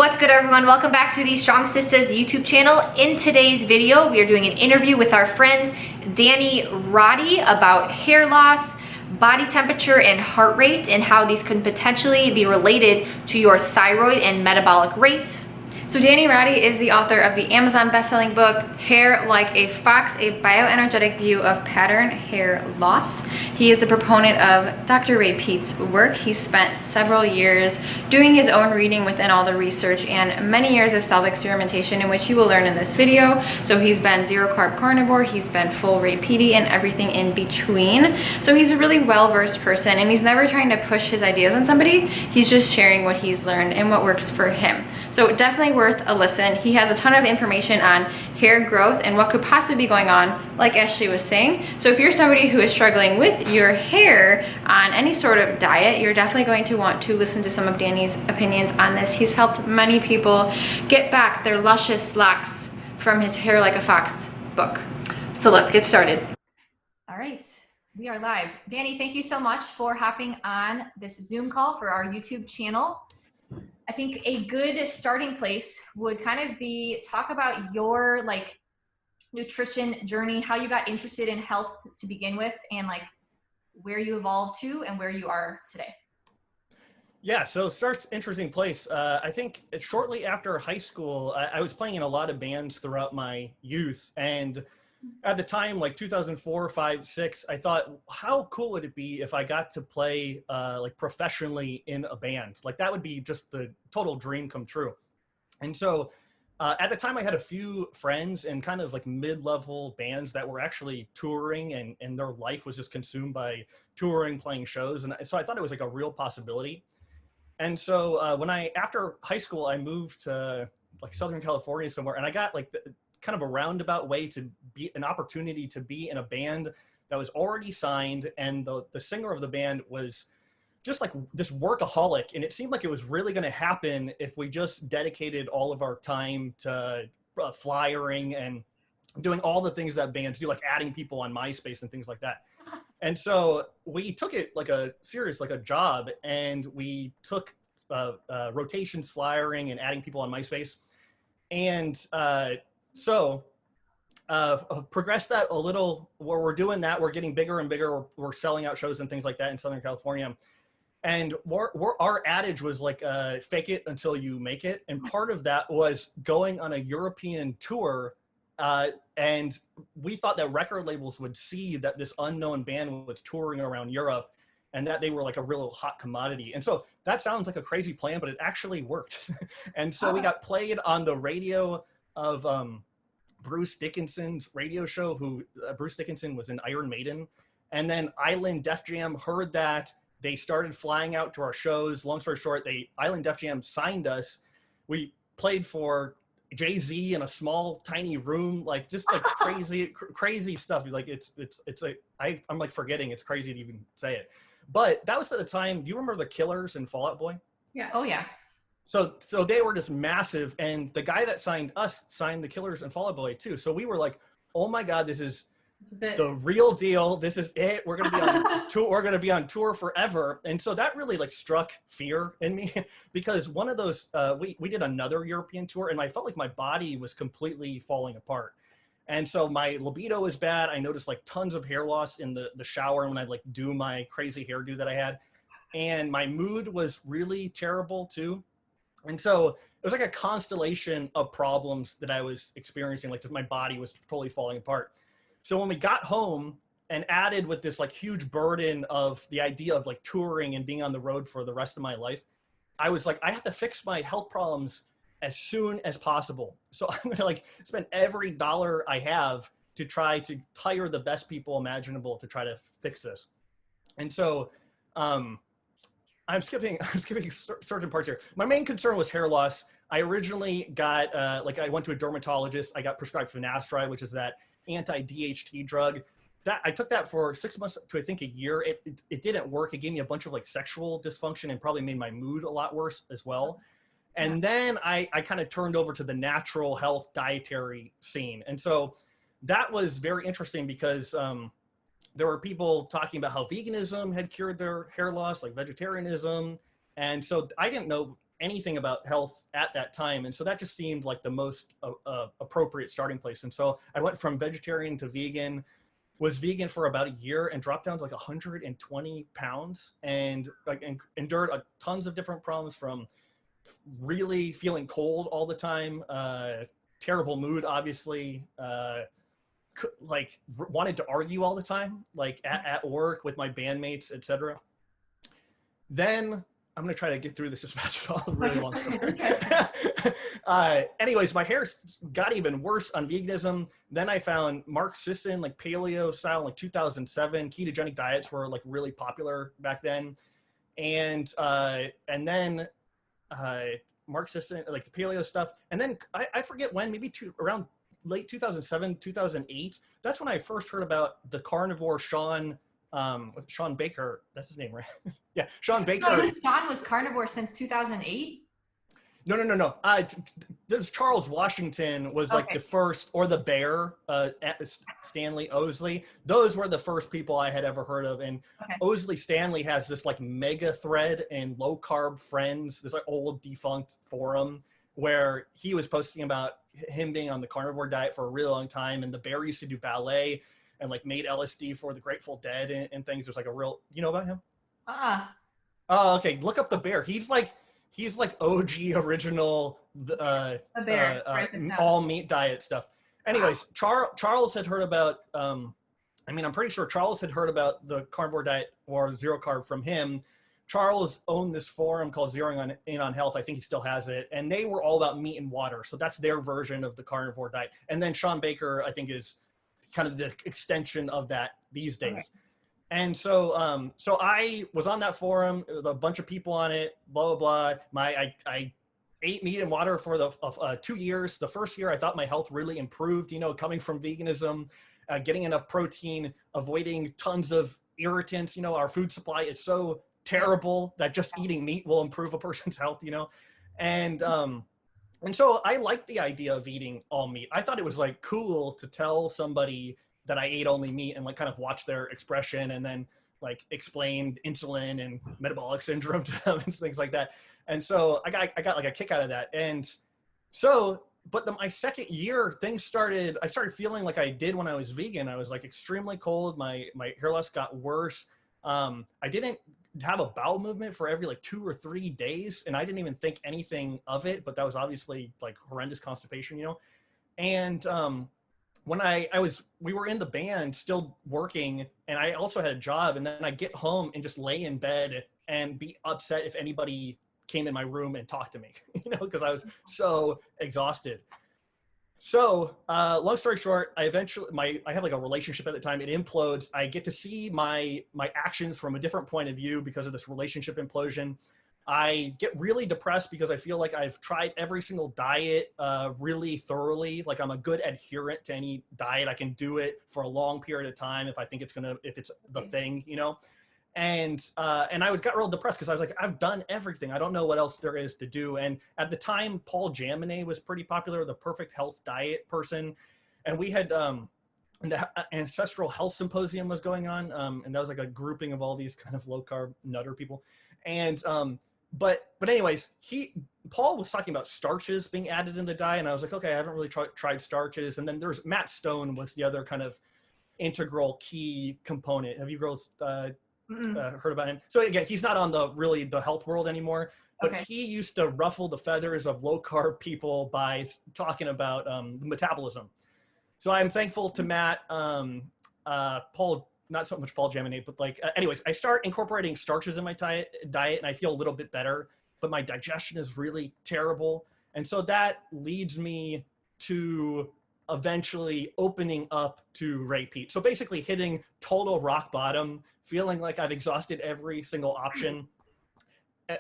What's good, everyone? Welcome back to the Strong.Sistas YouTube channel. In today's video, we are doing an interview with our friend Danny Roddy about hair loss, body temperature, and heart rate, and how these can potentially be related to your thyroid and metabolic rate. So Danny Roddy is the author of the Amazon bestselling book, Hair Like a Fox, a bioenergetic view of pattern hair loss. He is a proponent of Dr. Ray Peat's work. He spent several years doing his own reading within all the research and many years of self-experimentation, in which you will learn in this video. So he's been zero-carb carnivore, he's been full Ray Peat, and everything in between. So he's a really well-versed person, and he's never trying to push his ideas on somebody. He's just sharing what he's learned and what works for him. So definitely worth a listen. He has a ton of information on hair growth and what could possibly be going on, like Ashley was saying. So if you're somebody who is struggling with your hair on any sort of diet, you're definitely going to want to listen to some of Danny's opinions on this. He's helped many people get back their luscious locks from his Hair Like a Fox book. So let's get started. All right, we are live. Danny, thank you so much for hopping on this Zoom call for our YouTube channel. I think a good starting place would kind of be talk about your nutrition journey, how you got interested in health to begin with, and where you evolved to and where you are today. Yeah, so starts interesting place. I think shortly after high school, I was playing in a lot of bands throughout my youth, and at the time, like 2004, 5, 6, I thought, how cool would it be if I got to play professionally in a band? Like that would be just the total dream come true. And so at the time I had a few friends in kind of like mid-level bands that were actually touring, and their life was just consumed by touring, playing shows. And so I thought it was like a real possibility. And so after high school, I moved to like Southern California somewhere, and I got like kind of a roundabout way to be an opportunity to be in a band that was already signed, and the singer of the band was just like this workaholic, and it seemed like it was really going to happen if we just dedicated all of our time to flyering and doing all the things that bands do, like adding people on MySpace and things like that. And so we took it like a job, and we took rotations, flyering, and adding people on MySpace. And progressed that a little, where we're doing that. We're getting bigger and bigger. We're selling out shows and things like that in Southern California. And our adage was like, fake it until you make it. And part of that was going on a European tour. And we thought that record labels would see that this unknown band was touring around Europe, and that they were like a real hot commodity. And so that sounds like a crazy plan, but it actually worked. And so we got played on the radio of Bruce Dickinson's radio show, who Bruce Dickinson was in Iron Maiden. And then Island Def Jam heard that. They started flying out to our shows. Long story short, Island Def Jam signed us. We played for Jay-Z in a small, tiny room, like just like crazy stuff. Like it's like, I'm like forgetting, it's crazy to even say it. But that was at the time. Do you remember the Killers and Fall Out Boy? Yeah. Oh yeah. So they were just massive, and the guy that signed us signed the Killers and Fall Out Boy too. So we were like, oh my God, this is the real deal. This is it. We're gonna be on tour. We're gonna be on tour forever. And so that really like struck fear in me, because one of those we did another European tour, and I felt like my body was completely falling apart. And so my libido was bad. I noticed like tons of hair loss in the shower when I like do my crazy hairdo that I had, and my mood was really terrible too. And so it was like a constellation of problems that I was experiencing. Like my body was totally falling apart. So when we got home, and added with this like huge burden of the idea of like touring and being on the road for the rest of my life, I was like, I have to fix my health problems as soon as possible. So I'm gonna like spend every dollar I have to try to hire the best people imaginable to try to fix this. And so I'm skipping certain parts here. My main concern was hair loss. I originally got I went to a dermatologist. I got prescribed finasteride, which is that anti-DHT drug. That I took that for 6 months to I think a year. It didn't work. It gave me a bunch of like sexual dysfunction, and probably made my mood a lot worse as well. And then I kind of turned over to the natural health dietary scene. And so that was very interesting, because there were people talking about how veganism had cured their hair loss, like vegetarianism. And so I didn't know anything about health at that time. And so that just seemed like the most appropriate starting place. And so I went from vegetarian to vegan, was vegan for about a year and dropped down to like 120 pounds and like endured tons of different problems, from really feeling cold all the time, terrible mood, obviously, like wanted to argue all the time, like at work with my bandmates, etc. Then I'm going to try to get through this as fast as possible. Really long story. Anyways, my hair got even worse on veganism. Then I found Mark Sisson, like paleo style, like 2007. Ketogenic diets were like really popular back then. And then Mark Sisson, like the paleo stuff. And then I forget when, maybe around late 2007, 2008. That's when I first heard about the carnivore Sean Baker. That's his name, right? Yeah, Sean Baker. No, Sean was carnivore since 2008? No. There's Charles Washington was like the first, or the Bear, Stanley Osley. Those were the first people I had ever heard of. And Osley Stanley has this like mega thread in Low Carb Friends, this like old defunct forum where he was posting about him being on the carnivore diet for a really long time. And the Bear used to do ballet and like made LSD for the Grateful Dead and things. There's like a real, you know about him? Oh, okay. Look up the Bear. He's like OG original all meat diet stuff. Anyways, Charles had heard about I'm pretty sure Charles had heard about the carnivore diet or zero carb from him. Charles owned this forum called Zeroing In on Health. I think he still has it. And they were all about meat and water. So that's their version of the carnivore diet. And then Sean Baker, I think, is kind of the extension of that these days. Okay. And so so I was on that forum with a bunch of people on it, blah, blah, blah. I ate meat and water for the 2 years. The first year, I thought my health really improved, you know, coming from veganism, getting enough protein, avoiding tons of irritants. You know, our food supply is so terrible that just eating meat will improve a person's health, you know? And so I liked the idea of eating all meat. I thought it was like cool to tell somebody that I ate only meat and like kind of watch their expression and then like explain insulin and metabolic syndrome to them and things like that. And so I got like a kick out of that. And so, but my second year, I started feeling like I did when I was vegan. I was like extremely cold. My hair loss got worse. I didn't have a bowel movement for every like 2 or 3 days. And I didn't even think anything of it, but that was obviously like horrendous constipation, you know? And, when we were in the band still working, and I also had a job, and then I'd get home and just lay in bed and be upset if anybody came in my room and talked to me, you know, because I was so exhausted. So long story short, I have like a relationship at the time. It implodes. I get to see my actions from a different point of view because of this relationship implosion. I get really depressed because I feel like I've tried every single diet really thoroughly. Like I'm a good adherent to any diet. I can do it for a long period of time if I think if it's the thing, you know. And I got real depressed because I was like, I've done everything. I don't know what else there is to do. And at the time, Paul Jaminet was pretty popular, the perfect health diet person. And we had the Ancestral Health Symposium was going on. And that was like a grouping of all these kind of low carb nutter people. And but anyways, Paul was talking about starches being added in the diet, and I was like, okay, I haven't really tried starches. And then there's Matt Stone was the other kind of integral key component. Have you girls heard about him? So again, he's not on the health world anymore, but he used to ruffle the feathers of low carb people by talking about metabolism. So I'm thankful to Matt, Paul. Not so much Paul Jaminet, but like, anyways, I start incorporating starches in my diet and I feel a little bit better, but my digestion is really terrible. And so that leads me to eventually opening up to Ray Peat. So basically hitting total rock bottom, feeling like I've exhausted every single option.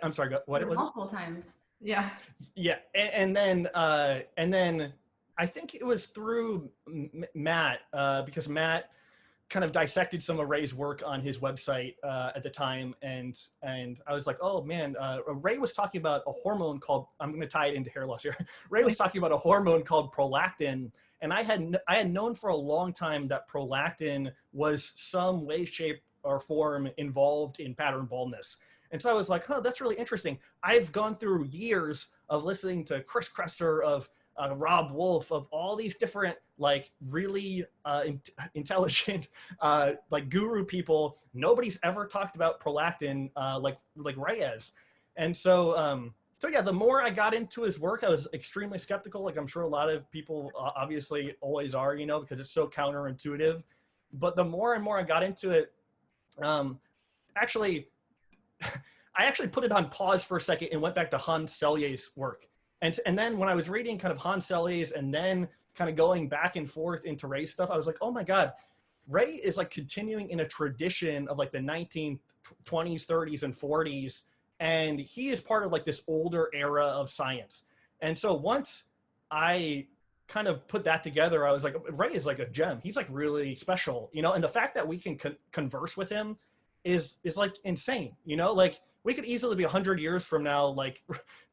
I'm sorry, what it was? Multiple times. Yeah. Yeah. And then I think it was through Matt, because Matt kind of dissected some of Ray's work on his website at the time. And I was like, oh man, Ray was talking about a hormone called, I'm going to tie it into hair loss here. Ray was talking about a hormone called prolactin. And I had known for a long time that prolactin was some way, shape or form involved in pattern baldness. And so I was like, that's really interesting. I've gone through years of listening to Chris Kresser, of Rob Wolf, of all these different like really intelligent like guru people. Nobody's ever talked about prolactin like Reyes. And so so yeah, the more I got into his work, I was extremely skeptical. Like I'm sure a lot of people obviously always are, you know, because it's so counterintuitive. But the more and more I got into it, actually, I actually put it on pause for a second and went back to Hans Selye's work. And then when I was reading kind of Hans Selye's and then kind of going back and forth into Ray's stuff, I was like, oh my God, Ray is like continuing in a tradition of like the 1920s, 30s, and 40s. And he is part of like this older era of science. And so once I kind of put that together, I was like, Ray is like a gem. He's like really special, you know, and the fact that we can converse with him is like insane, you know, like we could easily be 100 years from now, like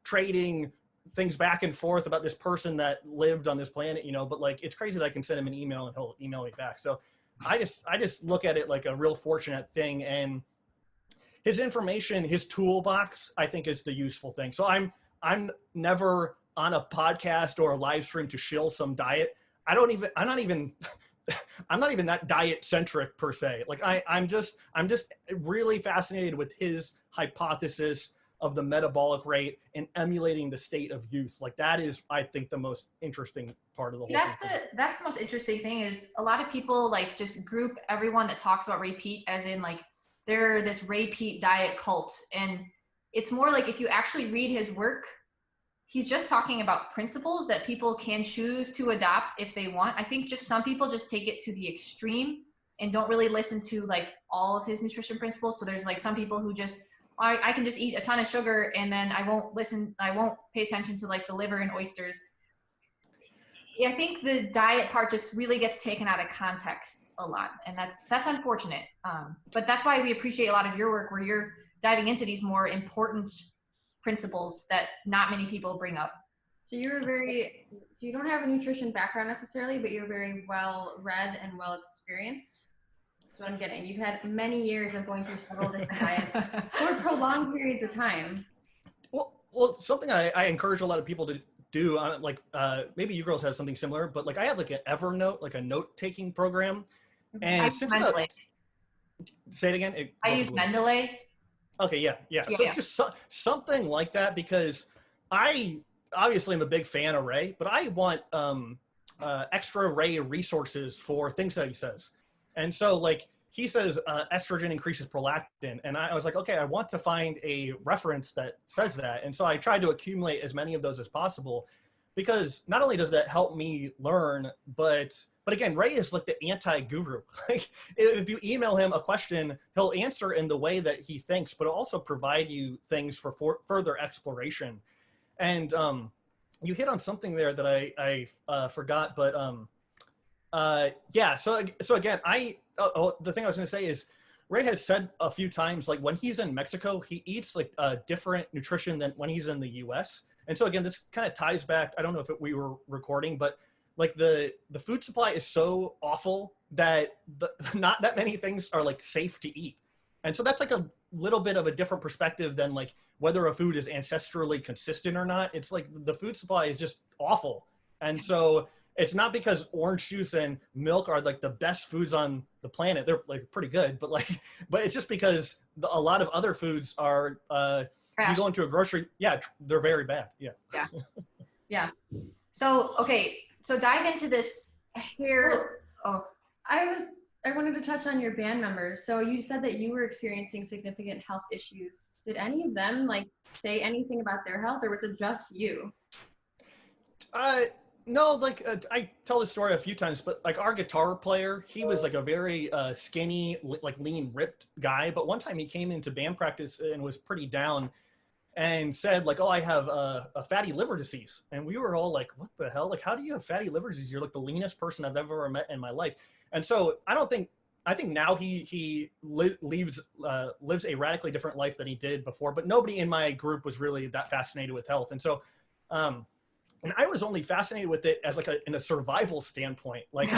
trading things back and forth about this person that lived on this planet, you know, but like, it's crazy that I can send him an email and he'll email me back. So I just look at it like a real fortunate thing. And his information, his toolbox, I think is the useful thing. So I'm never on a podcast or a live stream to shill some diet. I'm not even that diet centric per se. Like I'm just really fascinated with his hypothesis of the metabolic rate and emulating the state of youth. Like that is, I think, the most interesting part of the whole thing. That's the most interesting thing is a lot of people like just group everyone that talks about Ray Peat as in like they're this Ray Peat diet cult. And it's more like if you actually read his work, he's just talking about principles that people can choose to adopt if they want. I think just some people just take it to the extreme and don't really listen to like all of his nutrition principles. So there's like some people who just, I can just eat a ton of sugar and then I won't pay attention to like the liver and oysters. Yeah, I think the diet part just really gets taken out of context a lot. And that's unfortunate. But that's why we appreciate a lot of your work where you're diving into these more important principles that not many people bring up. So you don't have a nutrition background necessarily, but you're very well read and well experienced. That's what I'm getting. You've had many years of going through several different diets for prolonged periods of time. Well, something I encourage a lot of people to do, maybe you girls have something similar, but like I have like an Evernote, like a note-taking program. And say it again. I use Mendeley. Okay, yeah. So just something like that, because I obviously am a big fan of Ray, but I want extra Ray resources for things that he says. And so like he says estrogen increases prolactin. And I was like, okay, I want to find a reference that says that. And so I tried to accumulate as many of those as possible, because not only does that help me learn, but again, Ray is like the anti-guru. Like if you email him a question, he'll answer in the way that he thinks, but also provide you things for further exploration. And you hit on something there that I forgot, but yeah. So again, the thing I was going to say is Ray has said a few times, like when he's in Mexico, he eats like different nutrition than when he's in the US. And so again, this kind of ties back, I don't know if we were recording, but like the food supply is so awful that not that many things are like safe to eat. And so that's like a little bit of a different perspective than like whether a food is ancestrally consistent or not. It's like the food supply is just awful. And so it's not because orange juice and milk are like the best foods on the planet. They're like pretty good, but it's just because a lot of other foods are, you go into a grocery, they're very bad. Yeah. So, okay. So dive into this hair. I wanted to touch on your band members. So you said that you were experiencing significant health issues. Did any of them like say anything about their health, or was it just you? No, like I tell this story a few times, but like our guitar player, he was like a very skinny, like lean, ripped guy. But one time he came into band practice and was pretty down and said like, oh, I have a fatty liver disease. And we were all like, what the hell? Like, how do you have fatty liver disease? You're like the leanest person I've ever met in my life. And so I think now he lives a radically different life than he did before, but nobody in my group was really that fascinated with health. And so, and I was only fascinated with it as like in a survival standpoint. Like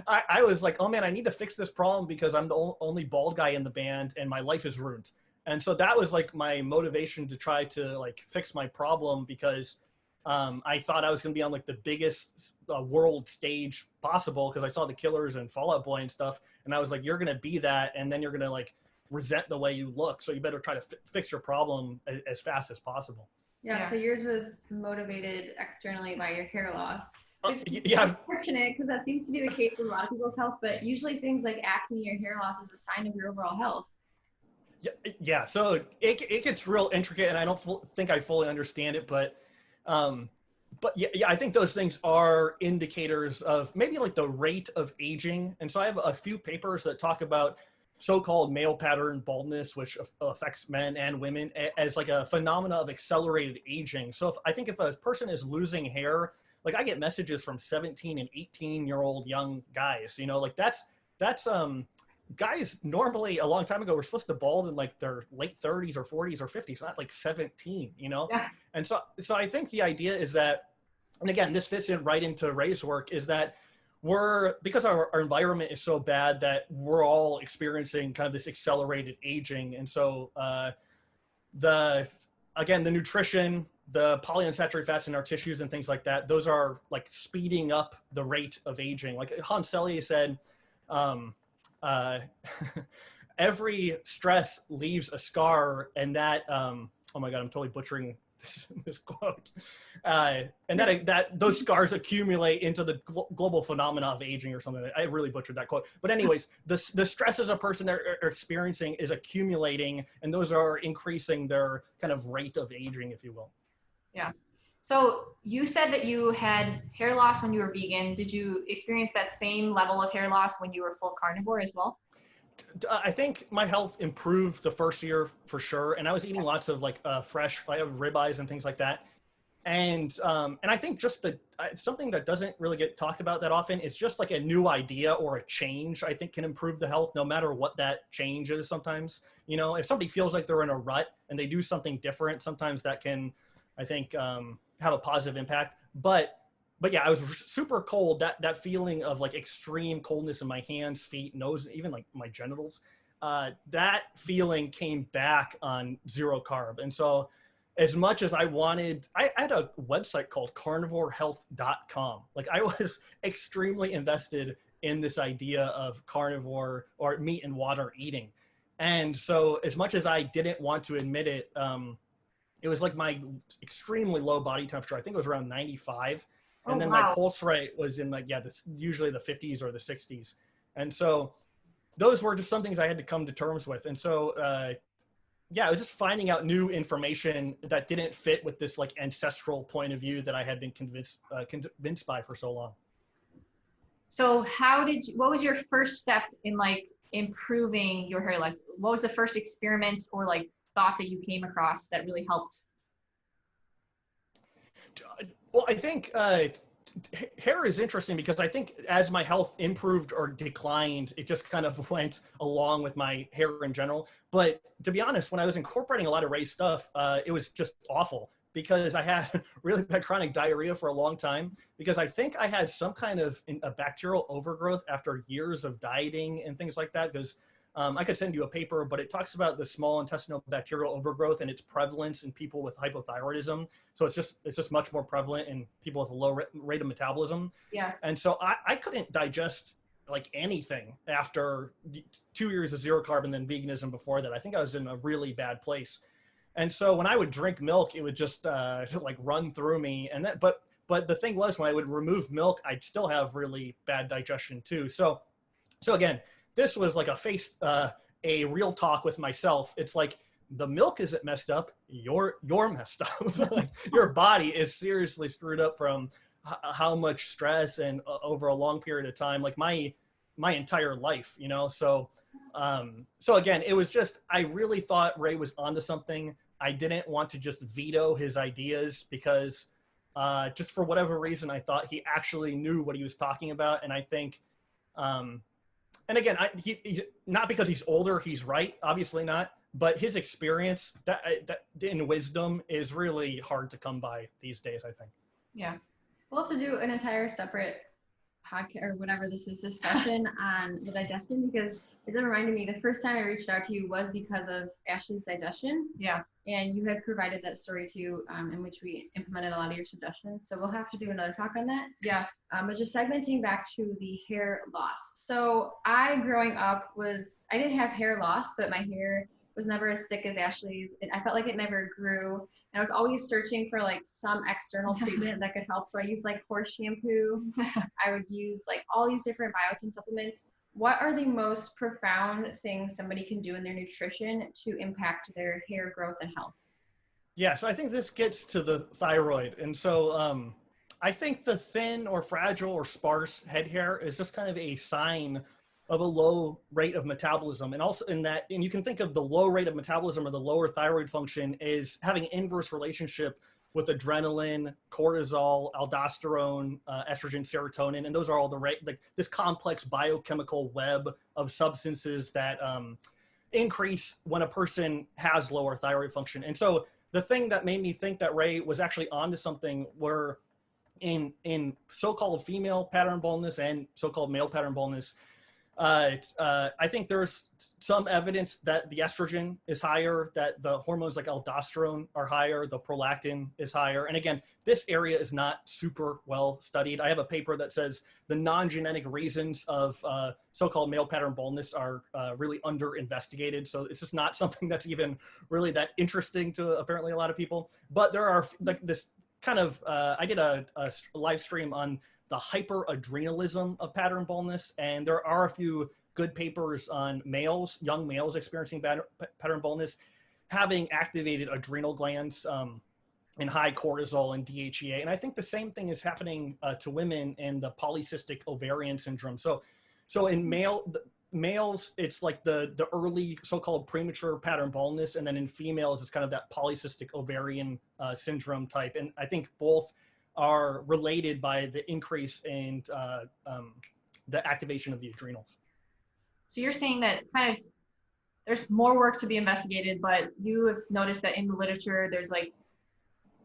I was like, oh man, I need to fix this problem because I'm the only bald guy in the band and my life is ruined. And so that was like my motivation to try to like fix my problem, because I thought I was going to be on like the biggest world stage possible, because I saw the Killers and Fall Out Boy and stuff. And I was like, you're going to be that. And then you're going to like resent the way you look. So you better try to fix your problem as fast as possible. Yeah, so yours was motivated externally by your hair loss. Which is yeah. Unfortunate, because that seems to be the case with a lot of people's health, but usually things like acne or hair loss is a sign of your overall health. Yeah. So it gets real intricate, and I don't think I fully understand it, but yeah, I think those things are indicators of maybe like the rate of aging. And so I have a few papers that talk about so-called male pattern baldness, which affects men and women, as like a phenomena of accelerated aging. So I think if a person is losing hair, like I get messages from 17 and 18-year-old young guys, you know, like that's guys normally a long time ago were supposed to bald in like their late 30s or 40s or 50s, not like 17, you know? Yeah. And so I think the idea is that, and again, this fits in right into Ray's work, is that because our environment is so bad that we're all experiencing kind of this accelerated aging. And so the nutrition, the polyunsaturated fats in our tissues and things like that, those are like speeding up the rate of aging. Like Hans Selye said, every stress leaves a scar, and that, oh my God, I'm totally butchering this quote. And that those scars accumulate into the global phenomena of aging or something. I really butchered that quote. But anyways, the stresses a person are experiencing is accumulating, and those are increasing their kind of rate of aging, if you will. Yeah. So you said that you had hair loss when you were vegan. Did you experience that same level of hair loss when you were full carnivore as well? I think my health improved the first year for sure. And I was eating lots of like fresh ribeyes and things like that. And I think just something that doesn't really get talked about that often is just like a new idea or a change, I think can improve the health no matter what that change is. Sometimes, you know, if somebody feels like they're in a rut and they do something different, sometimes that can, I think, have a positive impact. But yeah, I was super cold. That feeling of like extreme coldness in my hands, feet, nose, even like my genitals, that feeling came back on zero carb. And so as much as I had a website called carnivorehealth.com. Like I was extremely invested in this idea of carnivore or meat and water eating. And so as much as I didn't want to admit it, it was like my extremely low body temperature. I think it was around 95. And then my pulse rate was in like, usually the 50s or the 60s. And so those were just some things I had to come to terms with. And so, I was just finding out new information that didn't fit with this like ancestral point of view that I had been convinced by for so long. So what was your first step in like improving your hair loss? What was the first experiment or like thought that you came across that really helped? Well, I think hair is interesting because I think as my health improved or declined, it just kind of went along with my hair in general. But to be honest, when I was incorporating a lot of Ray's stuff, it was just awful because I had really bad chronic diarrhea for a long time because I think I had some kind of a bacterial overgrowth after years of dieting and things like that. Because I could send you a paper, but it talks about the small intestinal bacterial overgrowth and its prevalence in people with hypothyroidism. So it's just much more prevalent in people with a low rate of metabolism. Yeah. And so I couldn't digest like anything after 2 years of zero carb and then veganism before that. I think I was in a really bad place. And so when I would drink milk, it would just like run through me. And that, but the thing was, when I would remove milk, I'd still have really bad digestion too. So again, this was like a real talk with myself. It's like the milk isn't messed up. You're messed up. Like, your body is seriously screwed up from how much stress and over a long period of time, like my entire life, you know? So again, it was just, I really thought Ray was onto something. I didn't want to just veto his ideas because just for whatever reason, I thought he actually knew what he was talking about. And I think, and again, he not because he's older, he's right, obviously not, but his experience that in wisdom is really hard to come by these days, I think. Yeah. We'll have to do an entire separate podcast or whatever this is discussion on the digestion, because it reminded me the first time I reached out to you was because of Ashley's digestion. Yeah. And you had provided that story too, in which we implemented a lot of your suggestions. So we'll have to do another talk on that. Yeah. But just segmenting back to the hair loss. So I, growing up, I didn't have hair loss, but my hair was never as thick as Ashley's. I felt like it never grew. And I was always searching for like some external treatment that could help. So I used like horse shampoo. I would use like all these different biotin supplements. What are the most profound things somebody can do in their nutrition to impact their hair growth and health? Yeah, so I think this gets to the thyroid. And so I think the thin or fragile or sparse head hair is just kind of a sign of a low rate of metabolism. And also and you can think of the low rate of metabolism or the lower thyroid function is having inverse relationship with adrenaline, cortisol, aldosterone, estrogen, serotonin, and those are all this complex biochemical web of substances that increase when a person has lower thyroid function. And so the thing that made me think that Ray was actually onto something were in so-called female pattern baldness and so-called male pattern baldness. I think there's some evidence that the estrogen is higher, that the hormones like aldosterone are higher, the prolactin is higher. And again, this area is not super well studied. I have a paper that says the non-genetic reasons of so-called male pattern baldness are really under-investigated. So it's just not something that's even really that interesting to apparently a lot of people. But there are like this kind of, I did a live stream on the hyperadrenalism of pattern baldness. And there are a few good papers on young males experiencing pattern baldness, having activated adrenal glands and high cortisol and DHEA. And I think the same thing is happening to women in the polycystic ovarian syndrome. So in males, it's like the early so-called premature pattern baldness. And then in females, it's kind of that polycystic ovarian syndrome type. And I think both are related by the increase in the activation of the adrenals. So you're saying that kind of there's more work to be investigated, but you have noticed that in the literature, there's like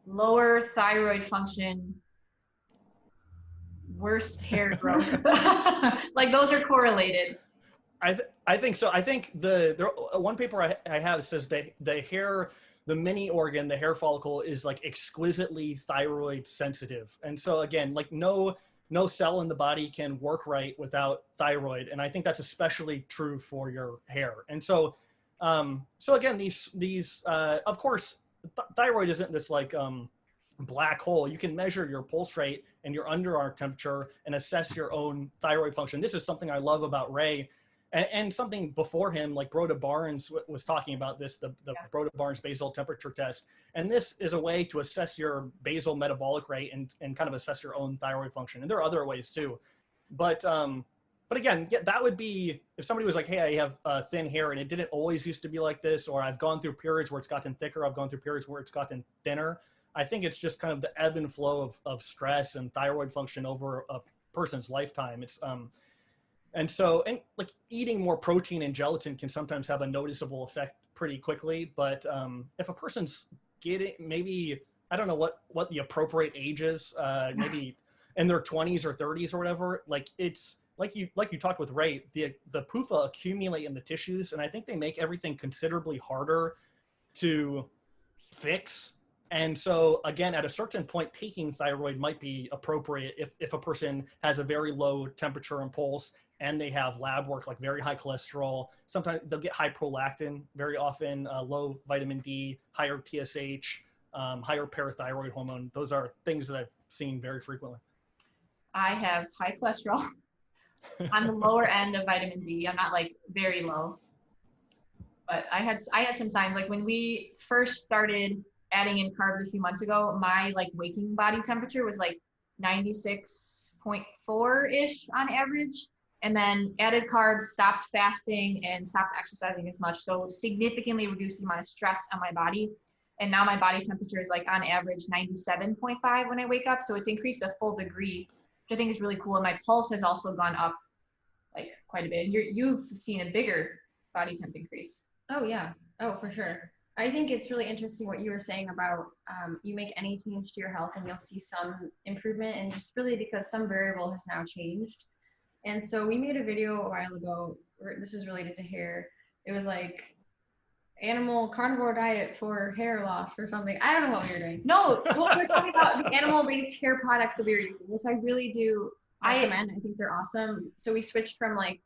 lower thyroid function, worse hair growth. Like those are correlated. I think so. I think one paper I have says that the mini organ, the hair follicle, is like exquisitely thyroid sensitive. And so again, like no cell in the body can work right without thyroid. And I think that's especially true for your hair. And so, so again, these of course, thyroid isn't this like black hole. You can measure your pulse rate and your underarm temperature and assess your own thyroid function. This is something I love about Ray. And something before him, like Broda Barnes was talking about this, the Broda Barnes basal temperature test. And this is a way to assess your basal metabolic rate and kind of assess your own thyroid function. And there are other ways too. But again, yeah, that would be if somebody was like, hey, I have thin hair and it didn't always used to be like this, or I've gone through periods where it's gotten thicker, I've gone through periods where it's gotten thinner. I think it's just kind of the ebb and flow of stress and thyroid function over a person's lifetime. It's and like eating more protein and gelatin can sometimes have a noticeable effect pretty quickly. But if a person's getting, maybe, I don't know what the appropriate age is, maybe in their 20s or 30s or whatever, like it's like you talked with Ray, the PUFA accumulate in the tissues. And I think they make everything considerably harder to fix. And so again, at a certain point, taking thyroid might be appropriate if a person has a very low temperature and pulse and they have lab work, like very high cholesterol. Sometimes they'll get high prolactin, very often low vitamin D, higher TSH, higher parathyroid hormone. Those are things that I've seen very frequently. I have high cholesterol. I'm the lower end of vitamin D. I'm not like very low. But I had some signs, like when we first started adding in carbs a few months ago, my like waking body temperature was like 96.4-ish on average. And then added carbs, stopped fasting, and stopped exercising as much. So significantly reduced the amount of stress on my body. And now my body temperature is like on average 97.5 when I wake up. So it's increased a full degree, which I think is really cool. And my pulse has also gone up like quite a bit. And you've seen a bigger body temp increase. Oh yeah. Oh, for sure. I think it's really interesting what you were saying about you make any change to your health and you'll see some improvement, and just really because some variable has now changed. And so we made a video a while ago. This is related to hair. It was like animal carnivore diet for hair loss or something. I don't know what we were doing. No, well, we're talking about the animal-based hair products that we were using, which I really do recommend. I think they're awesome. So we switched from like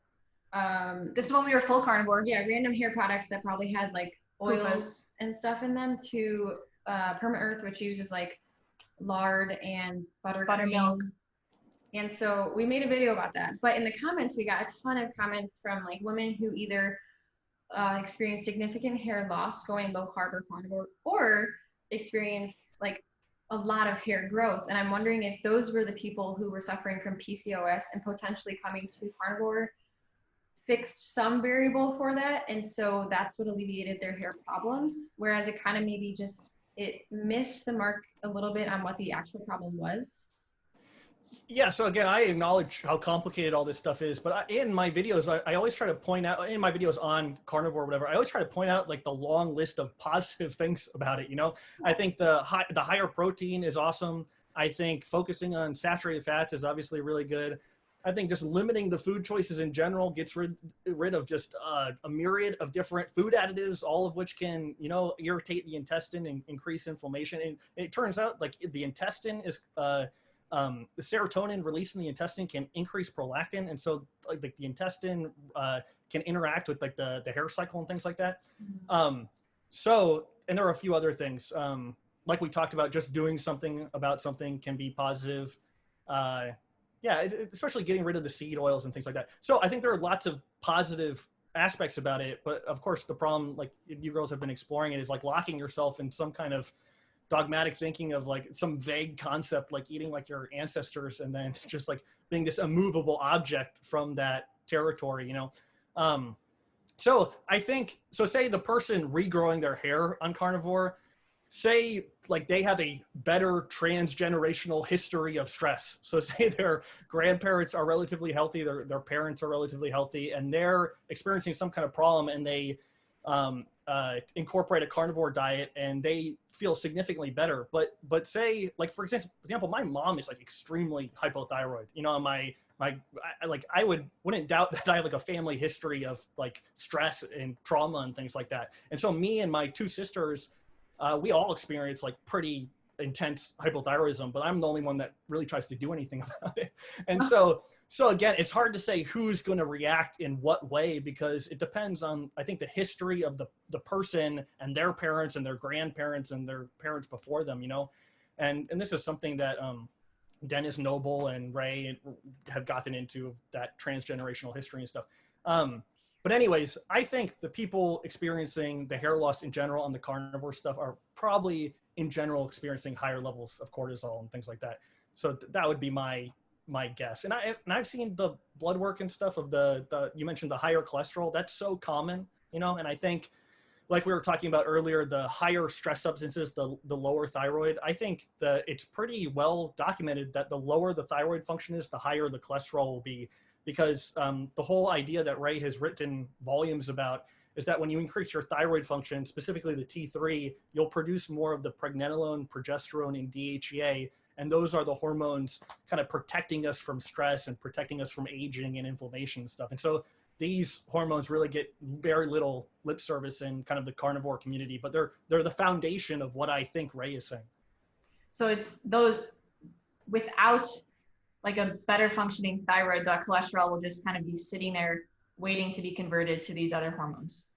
this is when we were full carnivore. Yeah, random hair products that probably had like oils PUFAS and stuff in them to Perma Earth, which uses like lard and buttermilk. And so we made a video about that. But in the comments, we got a ton of comments from like women who either experienced significant hair loss going low carb or carnivore, or experienced like a lot of hair growth. And I'm wondering if those were the people who were suffering from PCOS and potentially coming to carnivore fixed some variable for that, and so that's what alleviated their hair problems, whereas it kind of maybe just it missed the mark a little bit on what the actual problem was. Yeah, so again, I acknowledge how complicated all this stuff is, but in my videos, I always try to point out, in my videos on carnivore or whatever, I always try to point out like the long list of positive things about it, you know? I think the higher protein is awesome. I think focusing on saturated fats is obviously really good. I think just limiting the food choices in general gets rid of just a myriad of different food additives, all of which can, you know, irritate the intestine and increase inflammation. And it turns out like the intestine is, the serotonin released in the intestine can increase prolactin. And so like the intestine can interact with like the hair cycle and things like that. So, and there are a few other things. Like we talked about, just doing something about something can be positive. Yeah, especially getting rid of the seed oils and things like that. So I think there are lots of positive aspects about it, but of course the problem, like you girls have been exploring it, is like locking yourself in some kind of dogmatic thinking of like some vague concept, like eating like your ancestors, and then just like being this immovable object from that territory, you know? So I think, so say the person regrowing their hair on carnivore, say like they have a better transgenerational history of stress. So say their grandparents are relatively healthy, their parents are relatively healthy, and they're experiencing some kind of problem, and they incorporate a carnivore diet and they feel significantly better. But say like, for example, my mom is like extremely hypothyroid, you know, I wouldn't doubt that I have like a family history of like stress and trauma and things like that. And so me and my two sisters, we all experience like pretty intense hypothyroidism, but I'm the only one that really tries to do anything about it. And so again, it's hard to say who's going to react in what way, because it depends on, I think, the history of the person and their parents and their grandparents and their parents before them, you know? And this is something that Dennis Noble and Ray have gotten into, that transgenerational history and stuff. But anyways, I think the people experiencing the hair loss in general on the carnivore stuff are probably in general experiencing higher levels of cortisol and things like that. So that would be my guess. And I've seen the blood work and stuff of the you mentioned the higher cholesterol. That's so common, you know, and I think like we were talking about earlier, the higher stress substances, the lower thyroid, I think that it's pretty well documented that the lower the thyroid function is, the higher the cholesterol will be. Because the whole idea that Ray has written volumes about is that when you increase your thyroid function, specifically the T3, you'll produce more of the pregnenolone, progesterone, and DHEA. And those are the hormones kind of protecting us from stress and protecting us from aging and inflammation and stuff. And so these hormones really get very little lip service in kind of the carnivore community, but they're the foundation of what I think Ray is saying. So it's those without like a better functioning thyroid, the cholesterol will just kind of be sitting there waiting to be converted to these other hormones.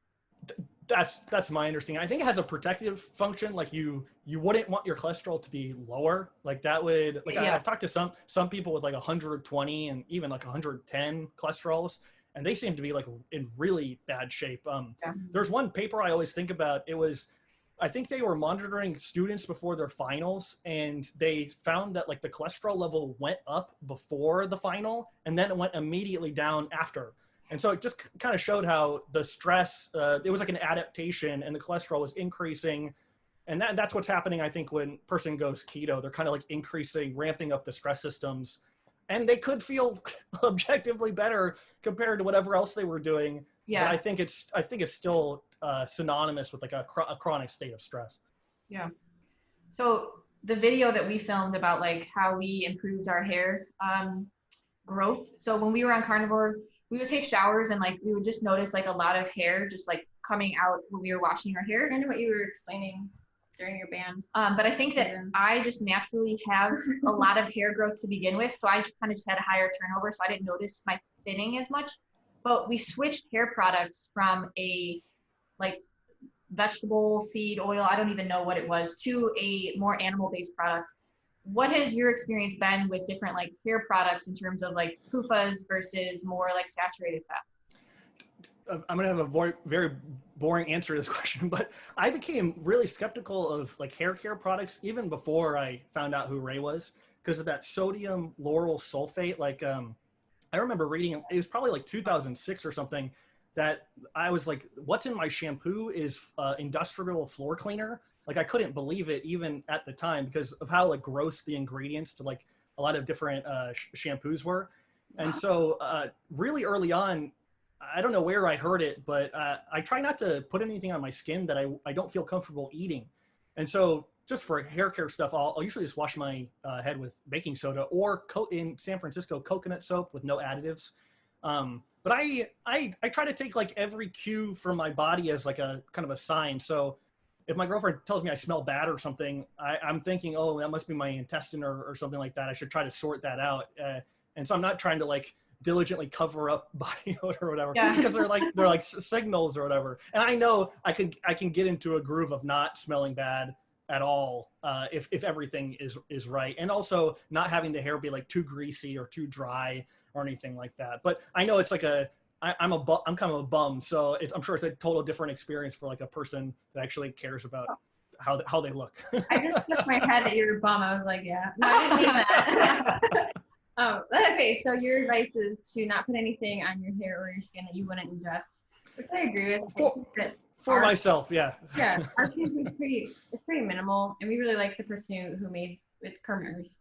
That's my understanding. I think it has a protective function. Like you wouldn't want your cholesterol to be lower. Like that would, like yeah. I've talked to some people with like 120 and even like 110 cholesterols, and they seem to be like in really bad shape. Yeah. There's one paper I always think about. It was, I think they were monitoring students before their finals, and they found that like the cholesterol level went up before the final, and then it went immediately down after. And so it just kind of showed how the stress, it was like an adaptation, and the cholesterol was increasing. And that's what's happening, I think, when a person goes keto. They're kind of like increasing, ramping up the stress systems, and they could feel objectively better compared to whatever else they were doing. Yeah. But I think it's still synonymous with like a chronic state of stress. Yeah. So the video that we filmed about like how we improved our hair growth. So when we were on carnivore, we would take showers and like we would just notice like a lot of hair just like coming out when we were washing our hair. Kind of what you were explaining during your band. But I think that I just naturally have a lot of hair growth to begin with. So I kind of just had a higher turnover. So I didn't notice my thinning as much. But we switched hair products from a like vegetable seed oil, I don't even know what it was, to a more animal-based product. What has your experience been with different like hair products in terms of like PUFAS versus more like saturated fat? I'm gonna have a very boring answer to this question, but I became really skeptical of like hair care products even before I found out who Ray was, because of that sodium lauryl sulfate. Like I remember reading, it was probably like 2006 or something, that I was like, what's in my shampoo is industrial floor cleaner. Like I couldn't believe it even at the time because of how like gross the ingredients to like a lot of different shampoos were. And so really early on, I don't know where I heard it, but I try not to put anything on my skin that I don't feel comfortable eating. And so just for hair care stuff, I'll usually just wash my head with baking soda or in San Francisco, coconut soap with no additives. But I try to take like every cue from my body as like a kind of a sign. So if my girlfriend tells me I smell bad or something, I'm thinking, oh, that must be my intestine or something like that. I should try to sort that out. And so I'm not trying to like diligently cover up body odor or whatever, because they're like signals or whatever. And I know I can get into a groove of not smelling bad at all if everything is right, and also not having the hair be like too greasy or too dry or anything like that. But I know it's like I'm kind of a bum, so I'm sure it's a total different experience for like a person that actually cares about how they look. I just shook my head at your bum. I was like, yeah, no, I didn't mean that. Okay, so your advice is to not put anything on your hair or your skin that you wouldn't ingest, which I agree with. For myself, yeah. Yeah, our skin is pretty minimal, and we really like the person who made it's Kermer's,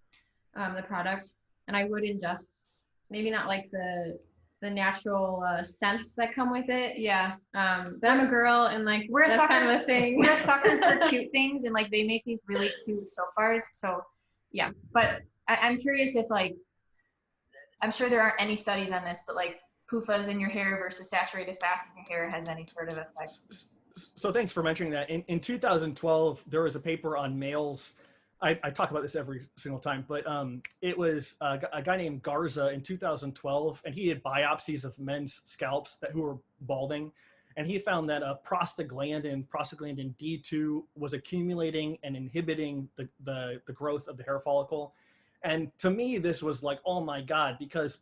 the product. And I would ingest maybe not like the natural scents that come with it. Yeah. But I'm a girl, and like we're a sucker kind of a thing. We're a sucker for cute things, and like they make these really cute soap bars. So yeah, but I'm curious if like, I'm sure there aren't any studies on this, but like PUFAs in your hair versus saturated fats in your hair has any sort of effect. So thanks for mentioning that. In 2012, there was a paper on males. I talk about this every single time, but it was a guy named Garza in 2012, and he did biopsies of men's scalps who were balding, and he found that prostaglandin D2 was accumulating and inhibiting the growth of the hair follicle. And to me, this was like, oh my God, because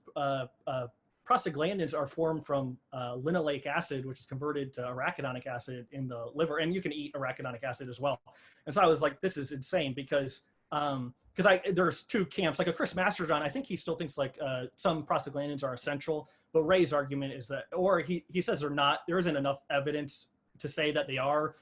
prostaglandins are formed from linoleic acid, which is converted to arachidonic acid in the liver, and you can eat arachidonic acid as well. And so I was like, this is insane, because there's two camps. Like a Chris Masterjohn, I think he still thinks like some prostaglandins are essential, but Ray's argument is that, or he says they're not. There isn't enough evidence to say that they are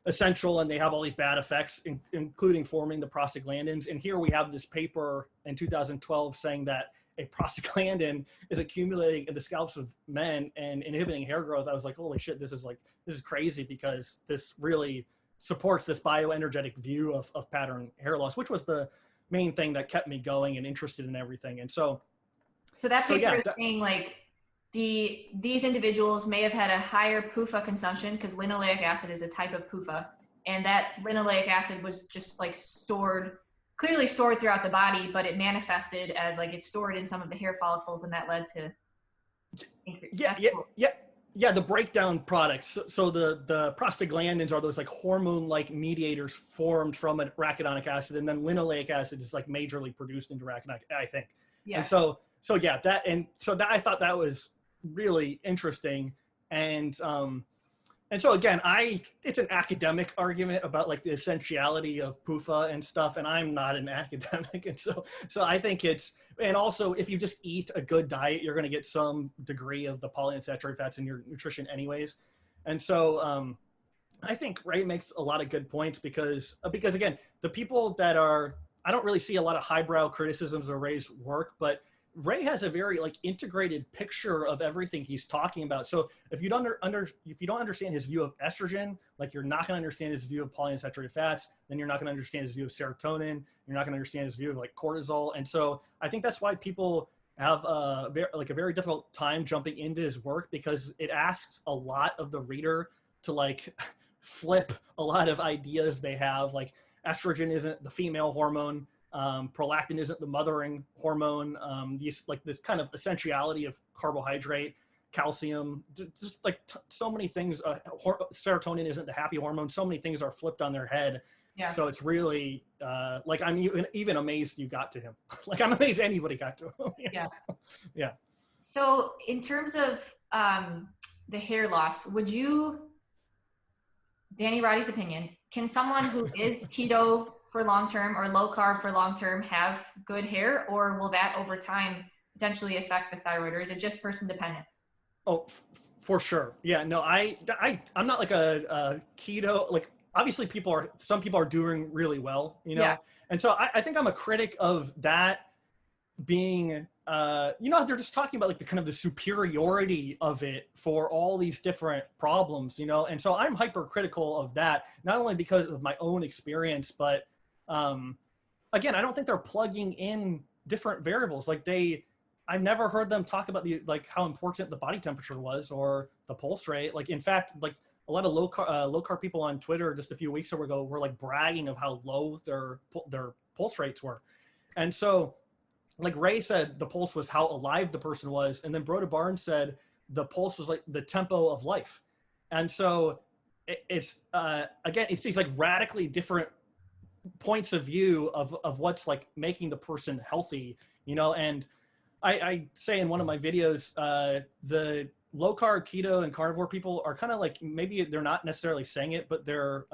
essential and they have all these bad effects, including forming the prostaglandins. And here we have this paper in 2012 saying that a prostaglandin is accumulating in the scalps of men and inhibiting hair growth. I was like, holy shit, this is crazy, because this really supports this bioenergetic view of pattern hair loss, which was the main thing that kept me going and interested in everything. And so that paper is saying like these individuals may have had a higher PUFA consumption, because linoleic acid is a type of PUFA, and that linoleic acid was just like clearly stored throughout the body, but it manifested as like it's stored in some of the hair follicles, and that led to the breakdown products. So the prostaglandins are those like hormone-like mediators formed from arachidonic acid, and then linoleic acid is like majorly produced into arachidonic, I think. Yeah. And so I thought that was really interesting. And so again, it's an academic argument about like the essentiality of PUFA and stuff, and I'm not an academic. And so I think and also if you just eat a good diet, you're going to get some degree of the polyunsaturated fats in your nutrition anyways. And so I think Ray makes a lot of good points, because again, the people that I don't really see a lot of highbrow criticisms of Ray's work, but Ray has a very like integrated picture of everything he's talking about. So if you don't understand his view of estrogen, like you're not going to understand his view of polyunsaturated fats, then you're not going to understand his view of serotonin. You're not going to understand his view of like cortisol. And so I think that's why people have a very difficult time jumping into his work, because it asks a lot of the reader to like flip a lot of ideas they have. Like estrogen isn't the female hormone. Prolactin isn't the mothering hormone. This kind of essentiality of carbohydrate, calcium, just like so many things. Serotonin isn't the happy hormone. So many things are flipped on their head. Yeah. So it's really like I'm even amazed you got to him. Like I'm amazed anybody got to him. Yeah. Yeah. So in terms of the hair loss, would you, Danny Roddy's opinion, can someone who is keto for long-term or low carb for long-term have good hair, or will that over time potentially affect the thyroid, or is it just person dependent? Oh, for sure. Yeah, no, I'm not like a keto, like obviously some people are doing really well, you know? Yeah. And so I think I'm a critic of that being, they're just talking about like the kind of the superiority of it for all these different problems, you know? And so I'm hypercritical of that, not only because of my own experience, but again, I don't think they're plugging in different variables. Like I've never heard them talk about how important the body temperature was or the pulse rate. Like, in fact, like a lot of low carb people on Twitter just a few weeks ago were like bragging of how low their pulse rates were. And so like Ray said, the pulse was how alive the person was. And then Broda Barnes said the pulse was like the tempo of life. And so it's these like radically different points of view of what's like making the person healthy, you know? And I say in one of my videos, the low carb, keto, and carnivore people are kind of like, maybe they're not necessarily saying it, but they're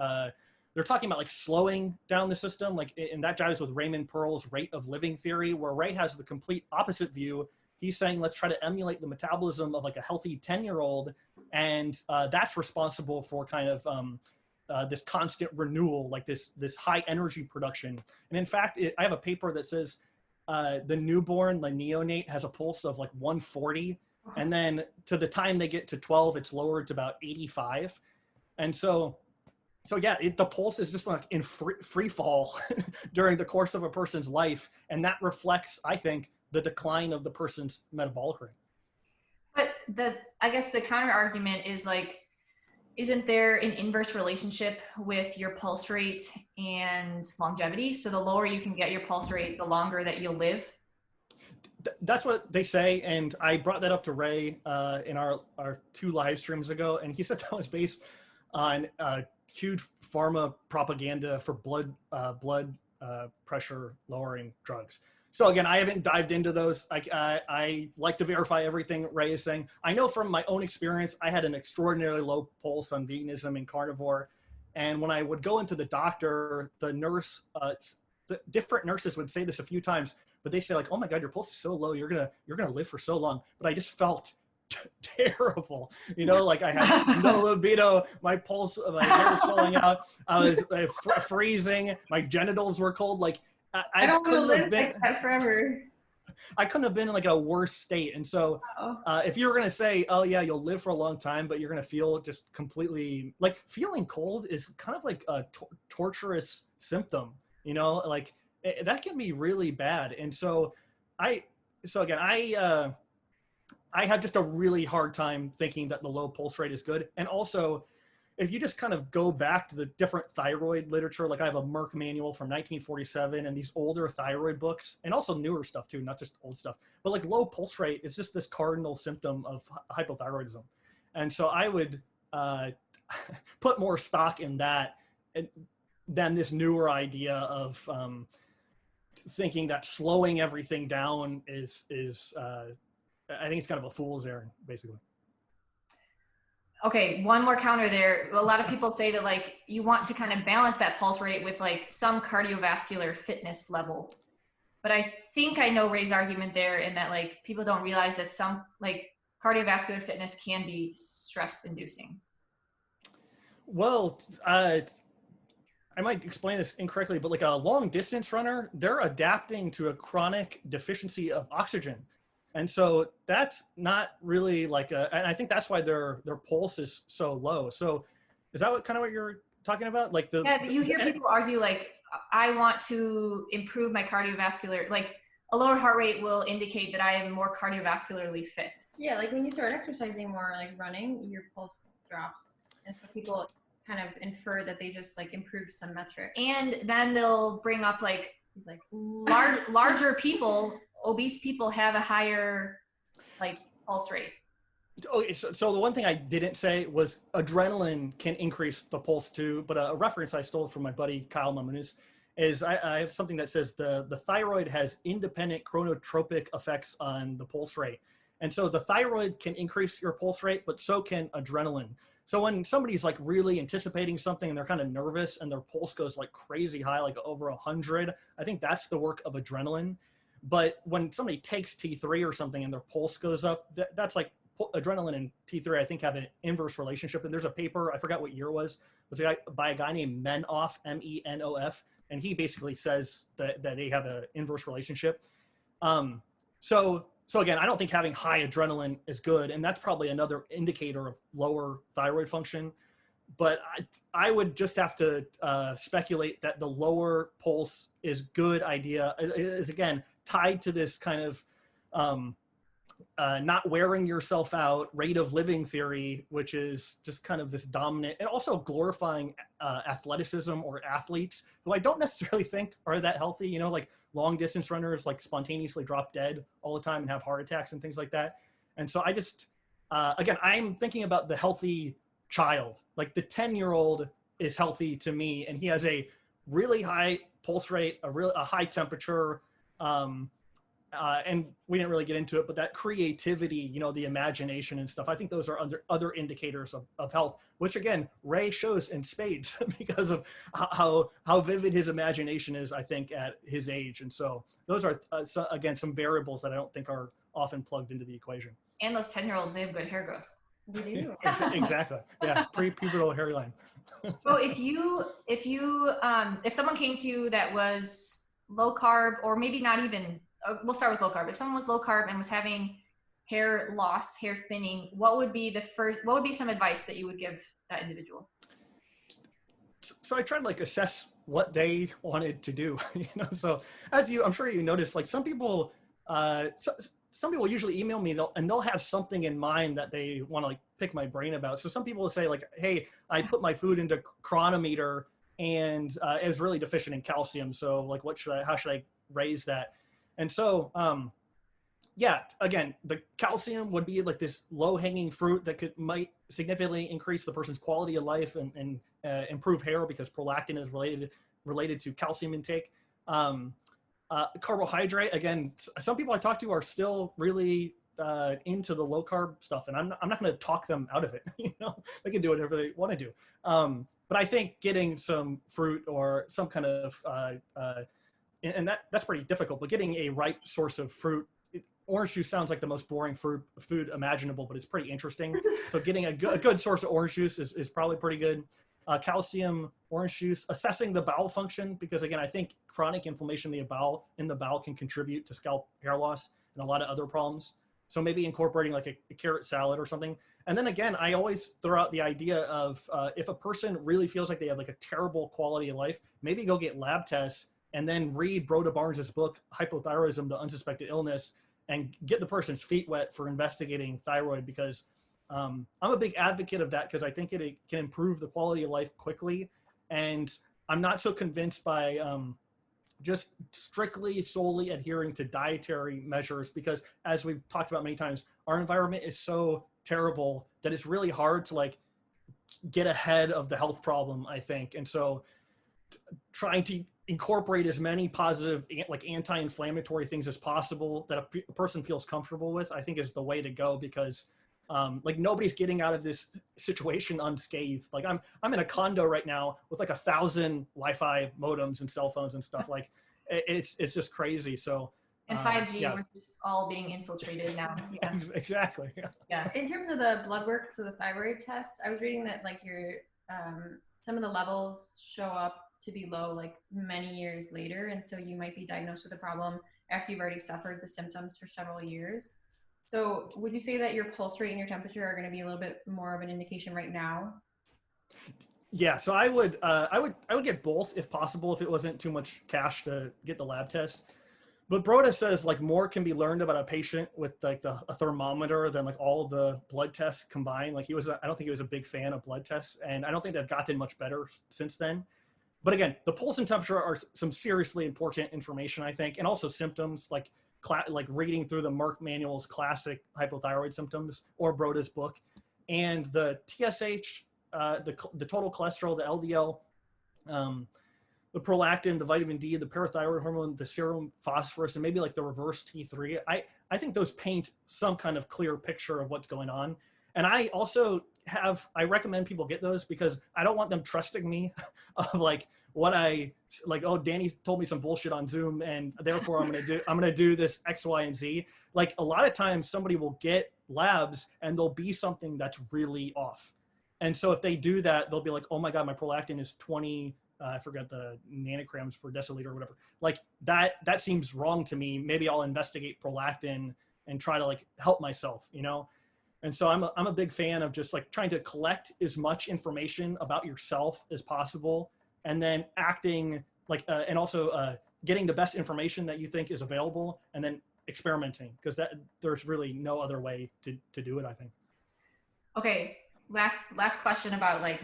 talking about like slowing down the system. Like, and that jives with Raymond Pearl's rate of living theory, where Ray has the complete opposite view. He's saying, let's try to emulate the metabolism of like a healthy 10-year-old. And that's responsible for kind of this constant renewal, like this high energy production. And in fact, I have a paper that says the newborn, the neonate, has a pulse of like 140. And then to the time they get to 12, it's lowered to about 85. And so yeah, the pulse is just like in free fall during the course of a person's life. And that reflects, I think, the decline of the person's metabolic rate. But I guess the counter argument is like, isn't there an inverse relationship with your pulse rate and longevity? So the lower you can get your pulse rate, the longer that you'll live. That's what they say. And I brought that up to Ray in our 2 live streams ago. And he said that was based on huge pharma propaganda for blood pressure lowering drugs. So again, I haven't dived into those. I like to verify everything Ray is saying. I know from my own experience, I had an extraordinarily low pulse on veganism and carnivore. And when I would go into the doctor, the nurse, the different nurses would say this a few times, but they say like, "Oh my God, your pulse is so low. You're gonna live for so long." But I just felt terrible, you know, like I had no libido, my pulse, my hair was falling out, I was freezing, my genitals were cold. Like I don't want to live like that forever. I couldn't have been in like a worse state. And so if you were going to say, oh yeah, you'll live for a long time, but you're going to feel just completely like feeling cold is kind of like a torturous symptom, you know, like that can be really bad. And so I have just a really hard time thinking that the low pulse rate is good. And also, if you just kind of go back to the different thyroid literature, like I have a Merck manual from 1947 and these older thyroid books, and also newer stuff too, not just old stuff, but like low pulse rate is just this cardinal symptom of hypothyroidism. And so I would put more stock in that than this newer idea of thinking that slowing everything down is I think it's kind of a fool's errand, basically. Okay, one more counter there. A lot of people say that like you want to kind of balance that pulse rate with like some cardiovascular fitness level. But I think I know Ray's argument there in that like people don't realize that some like cardiovascular fitness can be stress inducing. Well, I might explain this incorrectly, but like a long distance runner, they're adapting to a chronic deficiency of oxygen. And so that's not really like and I think that's why their pulse is so low. So is that what you're talking about? Like yeah, you hear people argue like, I want to improve my cardiovascular, like a lower heart rate will indicate that I am more cardiovascularly fit. Yeah, like when you start exercising more, like running, your pulse drops. And so people kind of infer that they just like improved some metric. And then they'll bring up like larger people, obese people have a higher like pulse rate. Okay, so the one thing I didn't say was adrenaline can increase the pulse too, but a reference I stole from my buddy Kyle Mamunis is I have something that says the thyroid has independent chronotropic effects on the pulse rate. And so the thyroid can increase your pulse rate, but so can adrenaline. So when somebody's like really anticipating something and they're kind of nervous and their pulse goes like crazy high, like over 100, I think that's the work of adrenaline. But when somebody takes T3 or something and their pulse goes up, that's like adrenaline and T3, I think, have an inverse relationship. And there's a paper, I forgot what year it was by a guy named Menoff, Menof, and he basically says that they have an inverse relationship. So again, I don't think having high adrenaline is good, and that's probably another indicator of lower thyroid function. But I would just have to speculate that the lower pulse is good idea. It is, again, tied to this kind of not wearing yourself out rate of living theory, which is just kind of this dominant, and also glorifying athleticism or athletes who I don't necessarily think are that healthy, you know, like long distance runners like spontaneously drop dead all the time and have heart attacks and things like that. And so I just, again, I'm thinking about the healthy child. Like the 10-year-old is healthy to me, and he has a really high pulse rate, a high temperature, and we didn't really get into it, but that creativity, you know, the imagination and stuff, I think those are other indicators of health, which again, Ray shows in spades because of how vivid his imagination is, I think, at his age. And so those are, again, some variables that I don't think are often plugged into the equation. And those 10-year-olds, they have good hair growth. They do. Exactly. Yeah. Pre-pubertal hairy line. So if someone came to you that was low carb, or maybe not even, we'll start with low carb. If someone was low carb and was having hair loss, hair thinning, what would be some advice that you would give that individual? So I tried to like assess what they wanted to do, you know? So I'm sure you noticed, like some people usually email me and they'll have something in mind that they want to like pick my brain about. So some people will say like, hey, I put my food into Chronometer and it was really deficient in calcium. So like, how should I raise that? And so, yeah, again, the calcium would be like this low-hanging fruit that might significantly increase the person's quality of life and improve hair, because prolactin is related to calcium intake. Carbohydrate, again, some people I talk to are still really into the low-carb stuff, and I'm not going to talk them out of it. You know, they can do whatever they want to do. But I think getting some fruit or some kind of and that's pretty difficult, but getting a right source of fruit, orange juice sounds like the most boring food imaginable, but it's pretty interesting. So getting a good source of orange juice is probably pretty good. Calcium, orange juice, assessing the bowel function, because again, I think chronic inflammation in the bowel can contribute to scalp hair loss and a lot of other problems. So maybe incorporating like a carrot salad or something. And then again, I always throw out the idea of if a person really feels like they have like a terrible quality of life, maybe go get lab tests and then read Broda Barnes's book, Hypothyroidism, the Unsuspected Illness, and get the person's feet wet for investigating thyroid, because I'm a big advocate of that, because I think it can improve the quality of life quickly. And I'm not so convinced by just solely adhering to dietary measures, because as we've talked about many times, our environment is so terrible that it's really hard to like get ahead of the health problem, I think. And so trying to incorporate as many positive, like anti-inflammatory things as possible that a person feels comfortable with, I think is the way to go, because like nobody's getting out of this situation unscathed. Like I'm in a condo right now with like 1,000 Wi-Fi modems and cell phones and stuff. Like it's just crazy. So and 5G, yeah. We're just all being infiltrated now. Yeah. Exactly. Yeah. In terms of the blood work, so the thyroid tests, I was reading that like your some of the levels show up to be low like many years later. And so you might be diagnosed with a problem after you've already suffered the symptoms for several years. So would you say that your pulse rate and your temperature are going to be a little bit more of an indication right now? Yeah, so I would get both if possible, if it wasn't too much cash to get the lab test. But Broda says like more can be learned about a patient with like a thermometer than like all the blood tests combined. Like I don't think he was a big fan of blood tests, and I don't think they've gotten much better since then. But again, the pulse and temperature are some seriously important information, I think, and also symptoms like reading through the Merck Manual's classic hypothyroid symptoms or Broda's book, and the TSH, the total cholesterol, the LDL, the prolactin, the vitamin D, the parathyroid hormone, the serum phosphorus, and maybe like the reverse T3. I think those paint some kind of clear picture of what's going on. And I also I recommend people get those because I don't want them trusting me of like oh, Danny told me some bullshit on Zoom and therefore I'm going to do this X, Y, and Z. Like a lot of times somebody will get labs and there'll be something that's really off. And so if they do that, they'll be like, oh my God, my prolactin is 20, I forgot the nanograms per deciliter or whatever. Like that seems wrong to me. Maybe I'll investigate prolactin and try to like help myself, you know? And so I'm a big fan of just like trying to collect as much information about yourself as possible, and then acting like, and also getting the best information that you think is available, and then experimenting, because there's really no other way to do it, I think. Okay, last question about like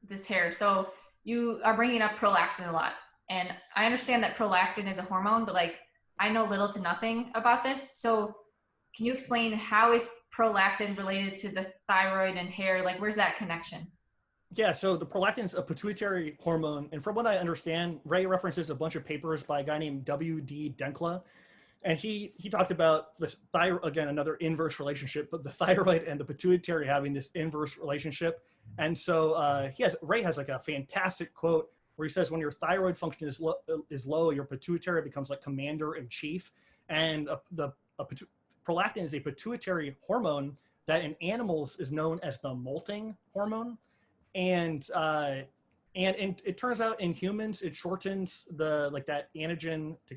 this hair. So you are bringing up prolactin a lot, and I understand that prolactin is a hormone, but like I know little to nothing about this. So can you explain how is prolactin related to the thyroid and hair? Like, where's that connection? Yeah, so the prolactin is a pituitary hormone. And from what I understand, Ray references a bunch of papers by a guy named W.D. Denkla. And he talked about this thyroid, again, another inverse relationship, but the thyroid and the pituitary having this inverse relationship. And so Ray has like a fantastic quote where he says, when your thyroid function is low, your pituitary becomes like commander in chief. And prolactin is a pituitary hormone that in animals is known as the molting hormone. And it turns out in humans, it shortens that anagen to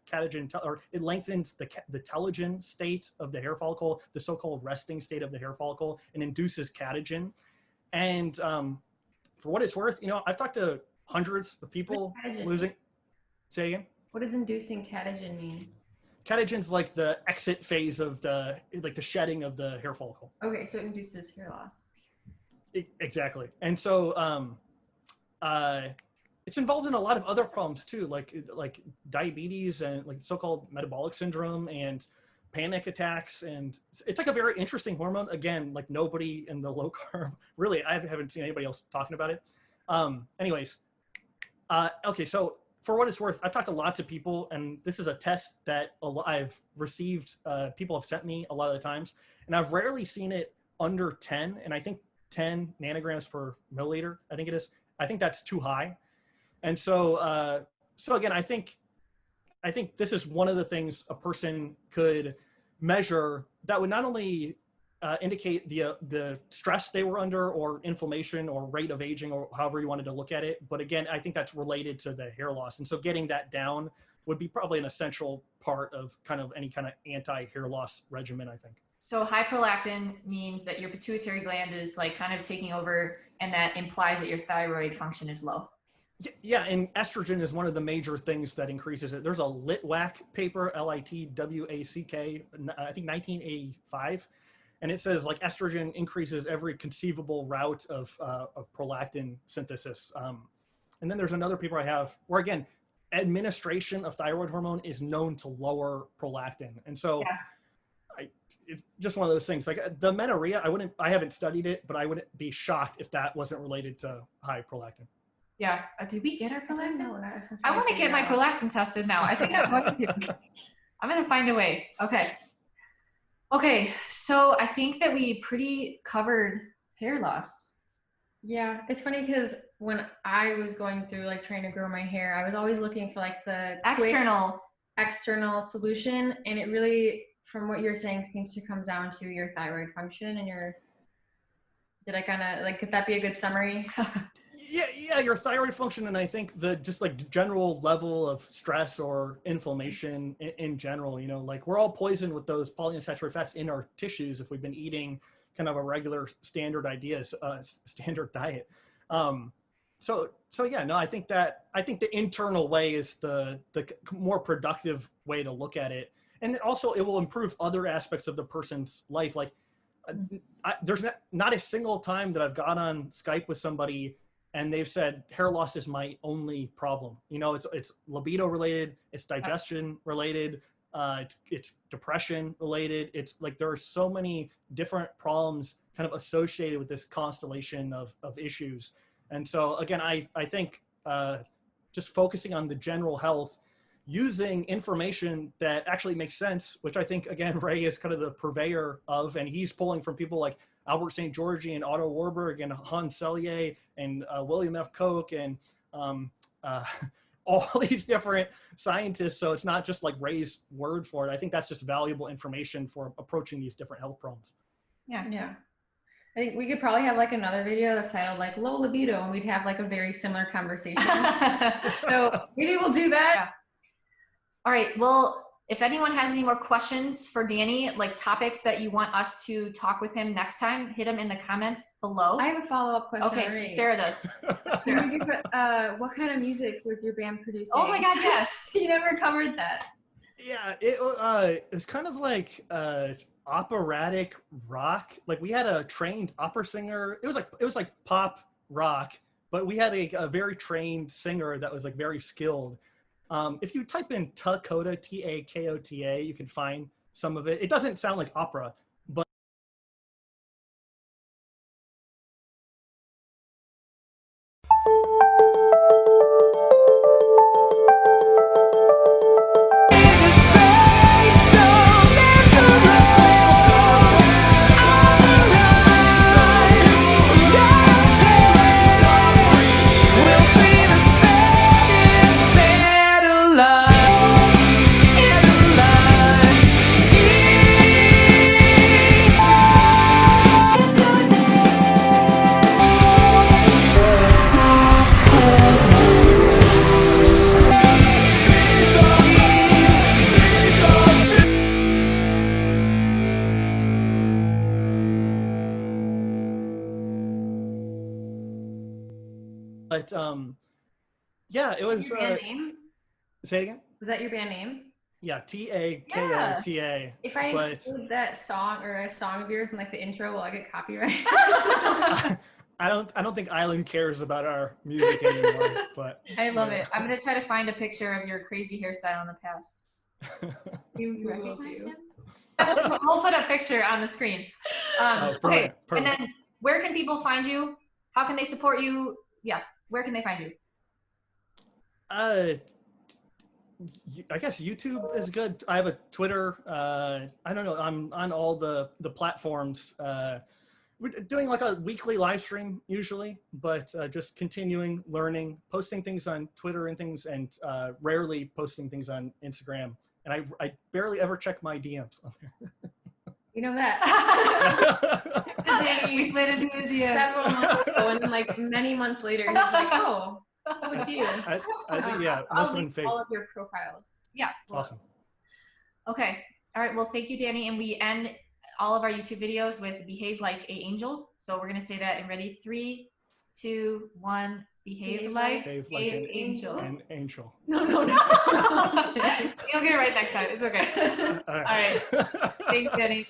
catagen, or it lengthens the telogen state of the hair follicle, the so-called resting state of the hair follicle, and induces catagen. And for what it's worth, you know, I've talked to hundreds of people losing. Say again? What does inducing catagen mean? Catagen's like the exit phase of the shedding of the hair follicle. Okay, so it induces hair loss. Exactly. And so it's involved in a lot of other problems too, like diabetes and like so-called metabolic syndrome and panic attacks. And it's like a very interesting hormone. Again, like nobody in the low carb, really, I haven't seen anybody else talking about it. Okay, so for what it's worth, I've talked to lots of people, and this is a test that I've received, people have sent me a lot of the times, and I've rarely seen it under 10, and I think 10 nanograms per milliliter, I think it is. I think that's too high. And so, again, I think this is one of the things a person could measure that would not only indicate the stress they were under, or inflammation, or rate of aging, or however you wanted to look at it. But again, I think that's related to the hair loss. And so getting that down would be probably an essential part of kind of any kind of anti-hair loss regimen, I think. So high prolactin means that your pituitary gland is like kind of taking over, and that implies that your thyroid function is low. Yeah, and estrogen is one of the major things that increases it. There's a Litwack paper, Litwack, I think 1985. And it says like estrogen increases every conceivable route of prolactin synthesis. And then there's another paper I have where, again, administration of thyroid hormone is known to lower prolactin. And so it's just one of those things. Like the menorrhea, I haven't studied it, but I wouldn't be shocked if that wasn't related to high prolactin. Yeah. Did we get our prolactin? I want to get my prolactin tested now. I think I'm going to. I'm going to find a way. Okay, so I think that we pretty covered hair loss. Yeah, it's funny because when I was going through like trying to grow my hair, I was always looking for like the external solution, and it really, from what you're saying, seems to come down to your thyroid function and Did I kind of could that be a good summary? Yeah, your thyroid function, and I think the just like general level of stress or inflammation in general, like we're all poisoned with those polyunsaturated fats in our tissues if we've been eating kind of a regular standard standard diet. So yeah, no, I think the internal way is the more productive way to look at it. And then also it will improve other aspects of the person's life. Like there's not a single time that I've got on Skype with somebody and they've said hair loss is my only problem. It's libido related, it's digestion related, it's depression related. It's like there are so many different problems kind of associated with this constellation of issues. And so again, I think just focusing on the general health, using information that actually makes sense, which I think, again, Ray is kind of the purveyor of, and he's pulling from people like Albert St. Georgi and Otto Warburg and Hans Selye and William F. Koch and all these different scientists. So it's not just like Ray's word for it. I think that's just valuable information for approaching these different health problems. Yeah. I think we could probably have like another video that's titled like low libido, and we'd have like a very similar conversation. So maybe we'll do that. Yeah. All right. Well, if anyone has any more questions for Danny, like topics that you want us to talk with him next time, hit them in the comments below. I have a follow-up question. Okay, so Sarah does. What kind of music was your band producing? Oh my God, yes. You never covered that. Yeah, it was kind of like operatic rock. Like we had a trained opera singer. It was like pop rock, but we had a very trained singer that was like very skilled. If you type in Takota, Takota, you can find some of it. It doesn't sound like opera, but yeah, it was. Your band name? Say it again. Was that your band name? Yeah, Takota. Yeah. If I include that song or a song of yours in like the intro, will I get copyright? I don't think Island cares about our music anymore. But I love it. I'm gonna try to find a picture of your crazy hairstyle in the past. Do you recognize him? We'll put a picture on the screen. Okay, and then where can people find you? How can they support you? Yeah, where can they find you? I guess YouTube is good. I have a Twitter. I don't know. I'm on all the platforms. We're doing like a weekly live stream usually, but just continuing learning, posting things on Twitter and things, and rarely posting things on Instagram. And I barely ever check my DMs on there. You know that. We slid into the DMs. Several months ago, and then like many months later, he's like, "Oh, it's you." I think yeah, must have been fake. All of your profiles. Yeah. Awesome. Okay. All right. Well, thank you, Danny. And we end all of our YouTube videos with "Behave like an angel." So we're gonna say that in ready. 3, 2, 1. Behave like an angel. An angel. No. You'll get it right next time. It's okay. All right. All right. Thanks, Danny.